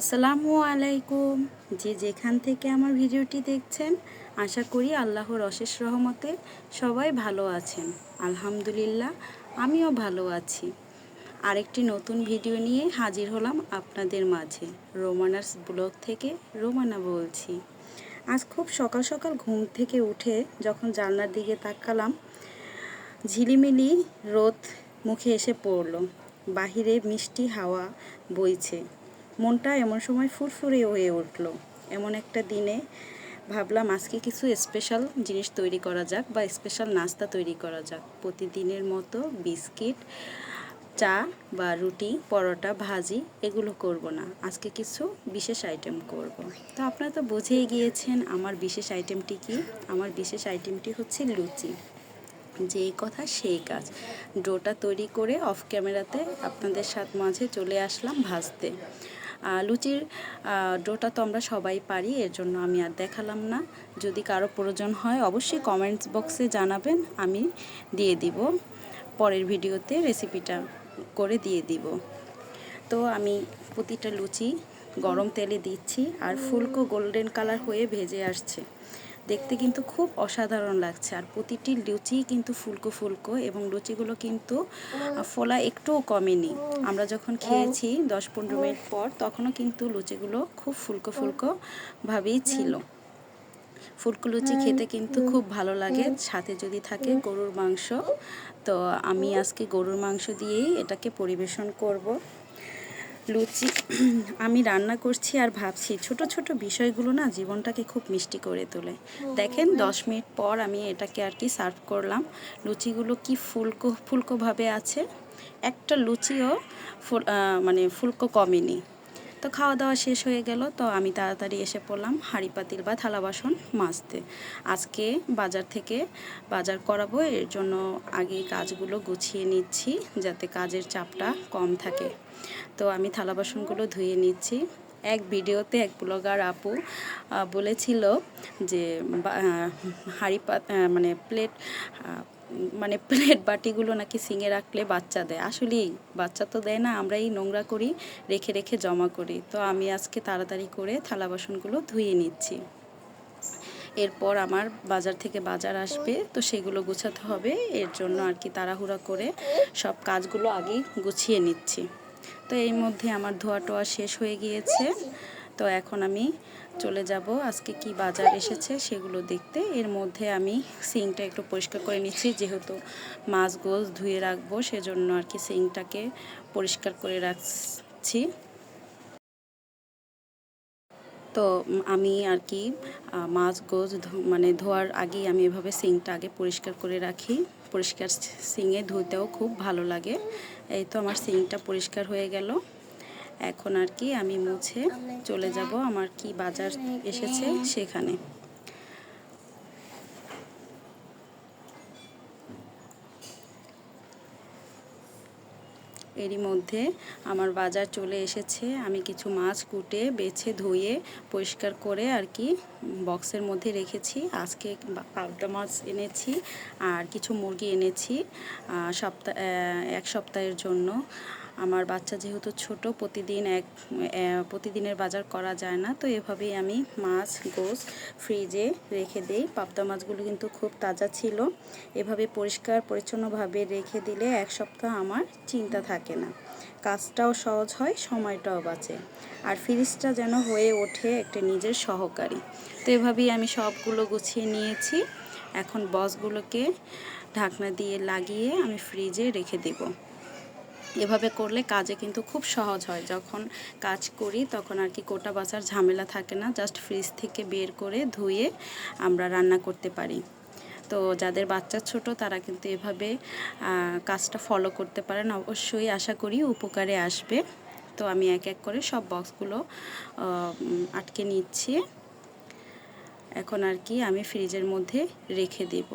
আসসালামু আলাইকুম। যে যেখান থেকে আমার ভিডিওটি দেখছেন, আশা করি আল্লাহর অশেষ রহমতে সবাই ভালো আছেন। আলহামদুলিল্লাহ, আমিও ভালো আছি। আরেকটি নতুন ভিডিও নিয়ে হাজির হলাম আপনাদের মাঝে। রোমানাস ব্লগ থেকে রোমানা বলছি। আজ খুব সকাল সকাল ঘুম থেকে উঠে যখন জানলার দিকে তাকালাম, ঝিলিমিলি রোদ মুখে এসে পড়ল। বাহিরে মিষ্টি হাওয়া বইছে। মনটা এমন সময় ফুরফুরে হয়ে উঠল। এমন একটা দিনে ভাবলাম আজকে কিছু স্পেশাল জিনিস তৈরি করা যাক বা স্পেশাল নাস্তা তৈরি করা যাক। প্রতিদিনের মতো বিস্কিট, চা বা রুটি, পরোটা, ভাজি এগুলো করব না। আজকে কিছু বিশেষ আইটেম করব। তো আপনারা তো বুঝেই গিয়েছেন আমার বিশেষ আইটেমটি কি। আমার বিশেষ আইটেমটি হচ্ছে লুচি। যেই কথা সেই কাজ। ডোটা তৈরি করে অফ ক্যামেরাতে আপনাদের মাঝে চলে আসলাম ভাজতে। লুচির ডোটা তো আমরা সবাই পারি, এর জন্য আমি আর দেখালাম না। যদি কারো প্রয়োজন হয় অবশ্যই কমেন্টস বক্সে জানাবেন, আমি দিয়ে দিব পরের ভিডিওতে রেসিপিটা করে দিয়ে দিব। তো আমি প্রতিটা লুচি গরম তেলে দিচ্ছি আর ফুলকো গোল্ডেন কালার হয়ে ভেজে আসছে। দেখতে কিন্তু খুব অসাধারণ লাগছে। আর প্রতিটি লুচি কিন্তু ফুলকো ফুলকো এবং লুচিগুলো কিন্তু ফোলা একটুও কমেনি। আমরা যখন খেয়েছি 10-15 মিনিট পর, তখনও কিন্তু লুচিগুলো খুব ফুলকো ফুলকো ভাবেই ছিল। ফুলকো লুচি খেতে কিন্তু খুব ভালো লাগে, সাথে যদি থাকে গরুর মাংস। তো আমি আজকে গরুর মাংস দিয়েই এটাকে পরিবেশন করব। লুচি আমি রান্না করছি আর ভাবছি ছোট ছোট বিষয়গুলো না জীবনটাকে খুব মিষ্টি করে তোলে। দেখেন 10 মিনিট পর আমি এটাকে আর কি সার্ভ করলাম। লুচিগুলো কি ফুলকো ফুলকোভাবে আছে, একটা লুচিও মানে ফুলকো কমেনি। তো খাওয়া দাওয়া শেষ হয়ে গেল, তো আমি তাড়াতাড়ি এসে পড়লাম হাঁড়ি পাতিল বা থালা বাসন মাজতে। আজকে বাজার থেকে বাজার করাবো, এর জন্য আগে কাজগুলো গুছিয়ে নিচ্ছি যাতে কাজের চাপটা কম থাকে। তো আমি থালা বাসনগুলো ধুয়ে নিচ্ছি। এক ভিডিওতে এক ব্লগার আপু বলেছিল যে প্লেট বাটিগুলো নাকি সিঙে রাখলে বাচ্চা দেয়। আসলেই বাচ্চা তো দেয় না, আমরাই নোংরা করি, রেখে রেখে জমা করি। তো আমি আজকে তাড়াতাড়ি করে থালা বাসনগুলো ধুয়ে নিচ্ছি। এরপর আমার বাজার থেকে বাজার আসবে, তো সেগুলো গুছাতে হবে। এর জন্য আর কি তাড়াহুড়া করে সব কাজগুলো আগেই গুছিয়ে নিচ্ছি। তো এই মধ্যে আমার ধোয়া টোয়া শেষ হয়ে গিয়েছে। তো এখন আমি চলে যাব আজকে কি বাজার এসেছে সেগুলো দেখতে। এর মধ্যে আমি সিঙ্কটা একটু পরিষ্কার করে নিচ্ছি, যেহেতু মাছ গোছ ধুয়ে রাখবো সেজন্য আর কি সিঙ্কটাকে পরিষ্কার করে রাখছি। তো আমি আর কি মাছ গোছ ধোয়ার আগেই আমি এভাবে সিঙ্কটা আগে পরিষ্কার করে রাখি। পরিষ্কার সিঙ্কে ধুতেও খুব ভালো লাগে। এই তো আমার সিঙ্কটা পরিষ্কার হয়ে গেল। এখন আর কি আমি মুছে চলে যাব আমার কি বাজার এসেছে সেখানে। এরই মধ্যে আমার বাজার চলে এসেছে। আমি কিছু মাছ কুটে বেছে ধুয়ে পরিষ্কার করে আর কি বক্সের মধ্যে রেখেছি। আজকে পাবদা মাছ এনেছি আর কিছু মুরগি এনেছি এক সপ্তাহের জন্য। আমার বাচ্চা যেহেতু ছোট, প্রতিদিনের বাজার করা যায় না, তো এভাবেই আমি মাছ গোছ ফ্রিজে রেখে দিই। পাবদা মাছগুলো কিন্তু খুব তাজা ছিল। এভাবে পরিষ্কার পরিচ্ছন্নভাবে রেখে দিলে এক সপ্তাহ আমার চিন্তা থাকে না, কাজটাও সহজ হয়, সময়টাও বাঁচে। আর ফ্রিজটা যেন হয়ে ওঠে একটা নিজের সহকারী। তো এভাবেই আমি সবগুলো গুছিয়ে নিয়েছি। এখন বক্সগুলোকে ঢাকনা দিয়ে লাগিয়ে আমি ফ্রিজে রেখে দেব। এভাবে করলে কাজে কিন্তু খুব সহজ হয়। যখন কাজ করি তখন আর কি কোটা বাছার ঝামেলা থাকে না, জাস্ট ফ্রিজ থেকে বের করে ধুয়ে আমরা রান্না করতে পারি। তো যাদের বাচ্চা ছোট তারা কিন্তু এভাবে কাজটা ফলো করতে পারেন, অবশ্যই আশা করি উপকারে আসবে। তো আমি এক এক করে সব বক্সগুলো আটকে নিচ্ছি। এখন আর কি আমি ফ্রিজের মধ্যে রেখে দেব।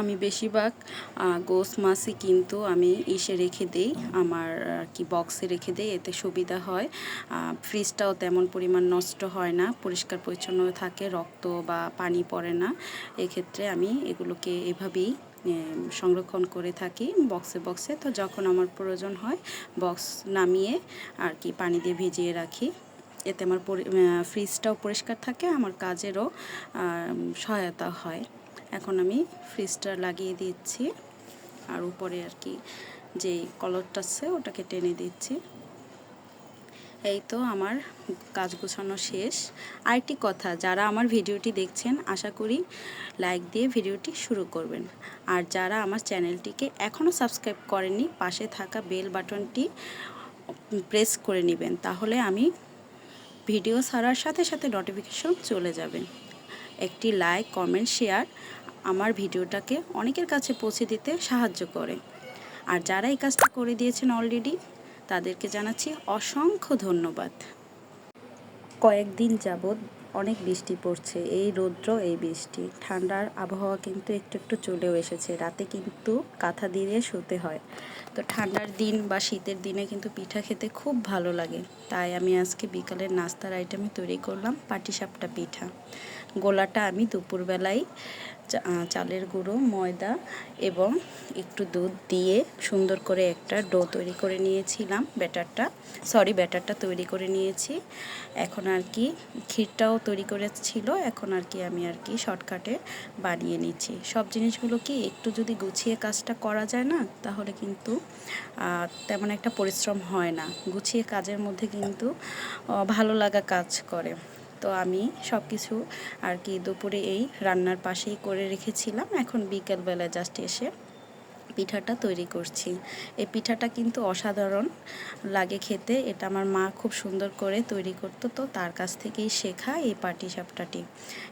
আমি বেশিরভাগ গোস মাছই কিন্তু আমি ইসে রেখে দেই, আমার কি বক্সে রেখে দেই, এতে সুবিধা হয়। ফ্রিজটাও তেমন পরিমাণ নষ্ট হয় না, পরিষ্কার পরিচ্ছন্ন থাকে, রক্ত বা পানি পড়ে না। এক্ষেত্রে আমি এগুলোকে এভাবেই সংরক্ষণ করে থাকি বক্সে বক্সে। তো যখন আমার প্রয়োজন হয় বক্স নামিয়ে আর কি পানি দিয়ে ভিজিয়ে রাখি, এতে আমার ফ্রিজটাও পরিষ্কার থাকে, আমার কাজেরও সহায়তা হয়। এখন আমি ফ্রিজটা লাগিয়ে দিচ্ছি আর উপরে আর কি যে কলারটা আছে ওটাকে টেনে দিচ্ছি। এই তো আমার কাজ গোছানো শেষ। আরেকটি কথা, যারা আমার ভিডিওটি দেখছেন আশা করি লাইক দিয়ে ভিডিওটি শুরু করবেন, আর যারা আমার চ্যানেলটিকে এখনও সাবস্ক্রাইব করেননি পাশে থাকা বেল বাটনটি প্রেস করে নেবেন, তাহলে আমি ভিডিও ছাড়ার সাথে সাথে নোটিফিকেশন চলে যাবে। একটি লাইক, কমেন্ট, শেয়ার আমার ভিডিওটাকে অনেকের কাছে পৌঁছে দিতে সাহায্য করে। আর যারা এই কাজটা করে দিয়েছেন অলরেডি, তাদেরকে জানাচ্ছি অসংখ্য ধন্যবাদ। কয়েকদিন যাবৎ অনেক বৃষ্টি পড়ছে, এই রৌদ্র এই বৃষ্টি, ঠান্ডার আবহাওয়া কিন্তু একটু একটু চলেও এসেছে। রাতে কিন্তু কাঁথা দিয়ে শুতে হয়। তো ঠান্ডার দিন বা শীতের দিনে কিন্তু পিঠা খেতে খুব ভালো লাগে। তাই আমি আজকে বিকালের নাস্তার আইটেমে তৈরি করলাম পাটিসাপটা পিঠা। গোলাটা আমি দুপুরবেলায় চালের গুঁড়ো, ময়দা এবং একটু দুধ দিয়ে সুন্দর করে একটা ডো তৈরি করে নিয়েছিলাম। ব্যাটারটা তৈরি করে নিয়েছি। এখন আর কি ক্ষীরটাও তৈরি করেছিল, এখন আর কি আমি আর কি শর্টকাটে বানিয়ে নিচ্ছি। সব জিনিসগুলো কি একটু যদি গুছিয়ে কাজটা করা যায় না, তাহলে কিন্তু তেমন একটা পরিশ্রম হয় না। গুছিয়ে কাজের মধ্যে কিন্তু ভালো লাগা কাজ করে। তো আমি সব কিছু আর কি দুপুরে এই রান্নার পাশেই করে রেখেছিলাম। এখন বিকেলবেলা জাস্ট এসে পিঠাটা তৈরি করছি। এই পিঠাটা কিন্তু অসাধারণ লাগে খেতে। এটা আমার মা খুব সুন্দর করে তৈরি করতো, তো তার কাছ থেকেই শেখা এই পাটিসাপটাটি।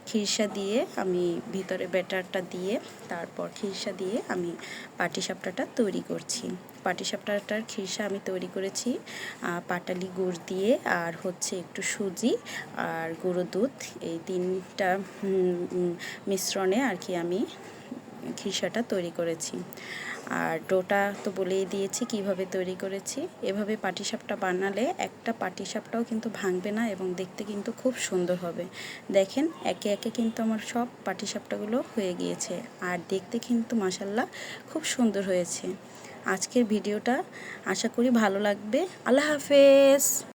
খিরসা দিয়ে আমি ভিতরে ব্যাটারটা দিয়ে তারপর খিরসা দিয়ে আমি পাটিসাপটাটা তৈরি করছি। পাটিসাপটাটার খিরসা আমি তৈরি করেছি পাটালি গুড় দিয়ে, আর হচ্ছে একটু সুজি আর গুঁড়ো দুধ, এই তিনটা মিশ্রণে আর কি আমি খিরসাটা তৈরি করেছি। আর ডোটা তো বলেই দিয়েছি কিভাবে তৈরি করেছি। এভাবে পাটিসাপটা বানালে একটা পাটিসাপটাও কিন্তু ভাঙবে না এবং দেখতে কিন্তু খুব সুন্দর হবে। দেখেন একে একে কিন্তু আমার সব পাটিসাপটাগুলো হয়ে গিয়েছে, আর দেখতে কিন্তু মাশাআল্লাহ খুব সুন্দর হয়েছে। আজকের ভিডিওটা আশা করি ভালো লাগবে। আল্লাহ হাফেজ।